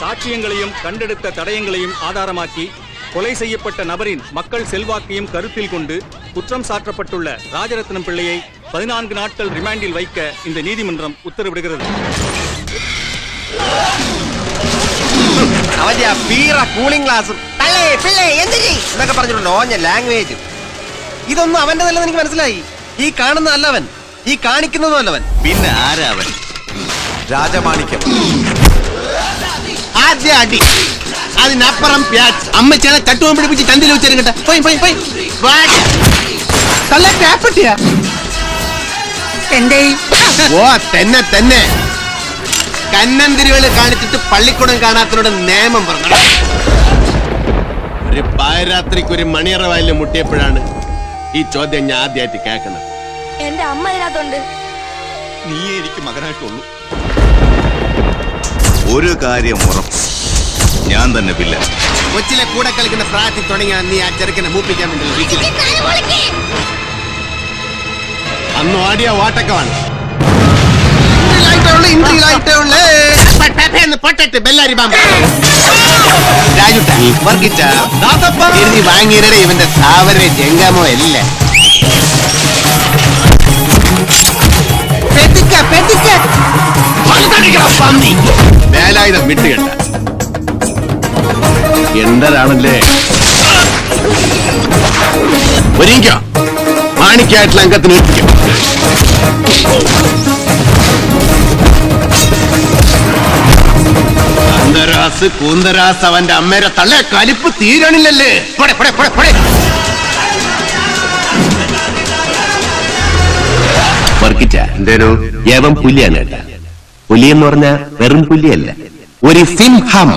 சாட்சியங்களையும் கண்டெடுத்த தடயங்களையும் ஆதாரமாக்கி கொலை செய்யப்பட்ட நபரின் மக்கள் செல்வாக்கையும் கருத்தில் கொண்டு குற்றம் சாட்டப்பட்டுள்ள ராஜரத்னம் பிள்ளையை 14 நாட்கள் ரிமாண்டில் வைக்க இந்த நீதிமன்றம் உத்தரவிடுகிறது. ഇതൊന്നും അവന്റെ നല്ലത് എനിക്ക് മനസ്സിലായി. ഈ കാണുന്ന അല്ലവൻ, ഈ കാണിക്കുന്നതും അല്ലവൻ. പിന്നെ ആരാ അവൻ? രാജമാണിക്യം. ആദ്യ അടി, അതിനപ്പുറം പ്യാച്ച്. അമ്മച്ചാനെ ചട്ടുവം പിടിപ്പിച്ച് ചന്തിൽ വെച്ചിരുങ്ങട്ടെ. ഓ തന്നെ തന്നെ കന്നൻ തിരുവല് കാണിച്ചിട്ട് പള്ളിക്കൂടം കാണാത്തതിനോട് നിയമം പറഞ്ഞു. ഒരു പാരാത്രിക്ക് ഒരു മണിയറ വയലിൽ മുട്ടിയപ്പോഴാണ് ഈ ചോദ്യം ഞാൻ ആദ്യമായിട്ട് കേൾക്കുന്നത്. എന്റെ അമ്മ ഇതിനകത്തുണ്ട്. നീ എനിക്ക് മകനായിട്ടുള്ളൂ. ഒരു കാര്യം ഉറപ്പ്, ഞാൻ തന്നെ പില്ല. കൊച്ചിലെ കൂടെ കളിക്കുന്ന പ്രായത്തിൽ തുടങ്ങിയ നീ ആ ചെറുക്കനെ മൂപ്പിക്കാൻ വേണ്ടി അന്ന് ഓടിയ ഓട്ടക്കമാണ്. വാങ്ങിയരുടെ ഇവന്റെ സാവരെ ജംഗമോ അല്ല. വേലായുധം വിട്ടുകെട്ട എന്തരാണല്ലേ. ഒരുങ്ങിക്കോ, മാണിക്കായിട്ടുള്ള അംഗത്തിന് എത്തിക്കും. അന്തരാസ് കൂന്തരാസ് അവന്റെ അമ്മേരെ തള്ള കലിപ്പ് തീരണില്ലല്ലേ. എന്തേനോ യവൻ പുലിയാണ് കേട്ടാ. പുലി എന്ന് പറഞ്ഞാൽ വെറും പുലിയല്ല, ഒരു സിംഹം.